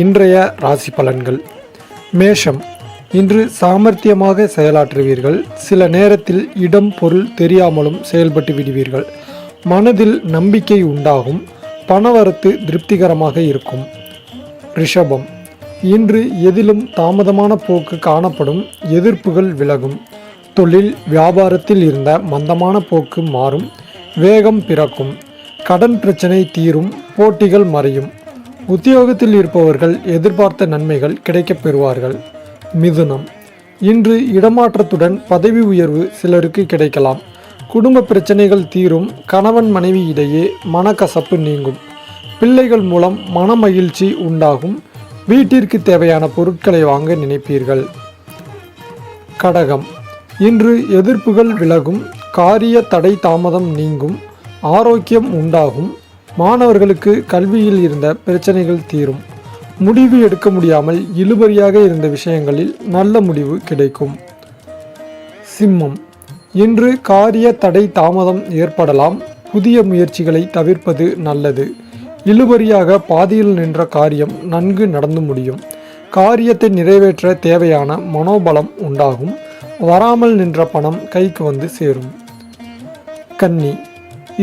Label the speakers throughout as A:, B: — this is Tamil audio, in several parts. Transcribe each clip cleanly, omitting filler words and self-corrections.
A: இன்றைய ராசி பலன்கள். மேஷம், இன்று சாமர்த்தியமாக செயலாற்றுவீர்கள். சில நேரத்தில் இடம் பொருள் தெரியாமலும் செயல்பட்டு விடுவீர்கள். மனதில் நம்பிக்கை உண்டாகும். பணவரத்து திருப்திகரமாக இருக்கும். ரிஷபம், இன்று எதிலும் தாமதமான போக்கு காணப்படும். எதிர்ப்புகள் விலகும். தொழில் வியாபாரத்தில் இருந்த மந்தமான போக்கு மாறும். வேகம் பிறக்கும். கடன் பிரச்சனை தீரும். போட்டிகள் மறையும். உத்தியோகத்தில் இருப்பவர்கள் எதிர்பார்த்த நன்மைகள் கிடைக்கப் பெறுவார்கள். மிதுனம், இன்று இடமாற்றத்துடன் பதவி உயர்வு சிலருக்கு கிடைக்கலாம். குடும்ப பிரச்சனைகள் தீரும். கணவன் மனைவி இடையே மனக்கசப்பு நீங்கும். பிள்ளைகள் மூலம் மன மகிழ்ச்சி உண்டாகும். வீட்டிற்கு தேவையான பொருட்களை வாங்க நினைப்பீர்கள். கடகம், இன்று எதிர்ப்புகள் விலகும். காரிய தடை தாமதம் நீங்கும். ஆரோக்கியம் உண்டாகும். மாணவர்களுக்கு கல்வியில் இருந்த பிரச்சனைகள் தீரும். முடிவு எடுக்க முடியாமல் இழுபறியாக இருந்த விஷயங்களில் நல்ல முடிவு கிடைக்கும். சிம்மம், இன்று காரிய தடை தாமதம் ஏற்படலாம். புதிய முயற்சிகளை தவிர்ப்பது நல்லது. இழுபறியாக பாதியில் நின்ற காரியம் நன்கு நடந்து முடியும். காரியத்தை நிறைவேற்ற தேவையான மனோபலம் உண்டாகும். வராமல் நின்ற பணம் கைக்கு வந்து சேரும். கன்னி,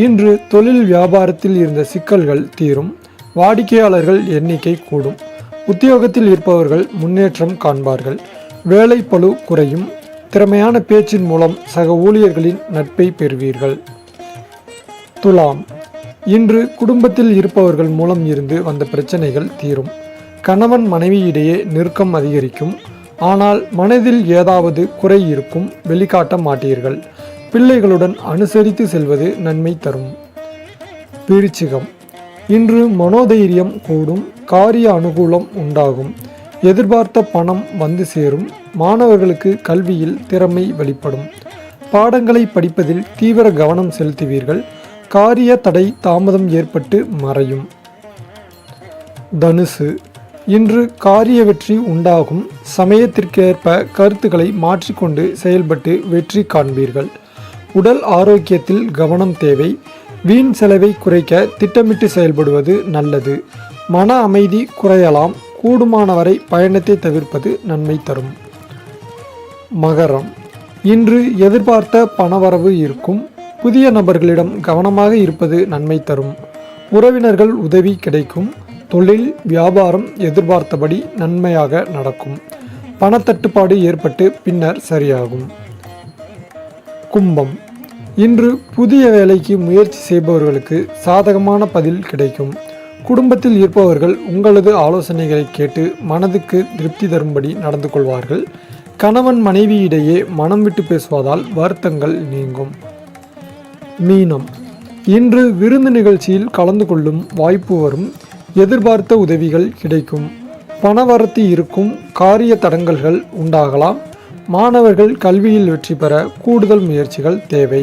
A: இன்று தொழில் வியாபாரத்தில் இருந்த சிக்கல்கள் தீரும். வாடிக்கையாளர்கள் எண்ணிக்கை கூடும். உத்தியோகத்தில் இருப்பவர்கள் முன்னேற்றம் காண்பார்கள். வேலை பளு குறையும். திறமையான பேச்சின் மூலம் சக ஊழியர்களின் நட்பை பெறுவீர்கள். துலாம், இன்று குடும்பத்தில் இருப்பவர்கள் மூலம் இருந்து வந்த பிரச்சனைகள் தீரும். கணவன் மனைவி இடையே நெருக்கம் அதிகரிக்கும். ஆனால் மனதில் ஏதாவது குறை இருக்கும். வெளிக்காட்ட மாட்டீர்கள். பிள்ளைகளுடன் அனுசரித்து செல்வது நன்மை தரும். விருச்சிகம், இன்று மனோதைரியம் கூடும். காரிய அனுகூலம் உண்டாகும். எதிர்பார்த்த பணம் வந்து சேரும். மாணவர்களுக்கு கல்வியில் திறமை வெளிப்படும். பாடங்களை படிப்பதில் தீவிர கவனம் செலுத்துவீர்கள். காரிய தடை தாமதம் ஏற்பட்டு மறையும். தனுசு, இன்று காரிய வெற்றி உண்டாகும். சமயத்திற்கேற்ப கருத்துக்களை மாற்றிக்கொண்டு செயல்பட்டு வெற்றி காண்பீர்கள். உடல் ஆரோக்கியத்தில் கவனம் தேவை. வீண் செலவை குறைக்க திட்டமிட்டு செயல்படுவது நல்லது. மன அமைதி குறையலாம். கூடுமானவரை பயணத்தை தவிர்ப்பது நன்மை தரும். மகரம், இன்று எதிர்பார்த்த பணவரவு இருக்கும். புதிய நபர்களிடம் கவனமாக இருப்பது நன்மை தரும். உறவினர்கள் உதவி கிடைக்கும். தொழில் வியாபாரம் எதிர்பார்த்தபடி நன்மையாக நடக்கும். பணத்தட்டுப்பாடு ஏற்பட்டு பின்னர் சரியாகும். கும்பம், இன்று புதிய வேலைக்கு முயற்சி செய்பவர்களுக்கு சாதகமான பதில் கிடைக்கும். குடும்பத்தில் இருப்பவர்கள் உங்களது ஆலோசனைகளை கேட்டு மனதுக்கு திருப்தி தரும்படி நடந்து கொள்வார்கள். கணவன் மனைவி இடையே மனம் விட்டு பேசுவதால் வருத்தங்கள் நீங்கும். மீனம், இன்று விருந்து நிகழ்ச்சியில் கலந்து கொள்ளும் வாய்ப்பு வரும். எதிர்பார்த்த உதவிகள் கிடைக்கும். பணவரத்து இருக்கும். காரிய தடங்கல்கள் உண்டாகலாம். மாணவர்கள் கல்வியில் வெற்றி பெற கூடுதல் முயற்சிகள் தேவை.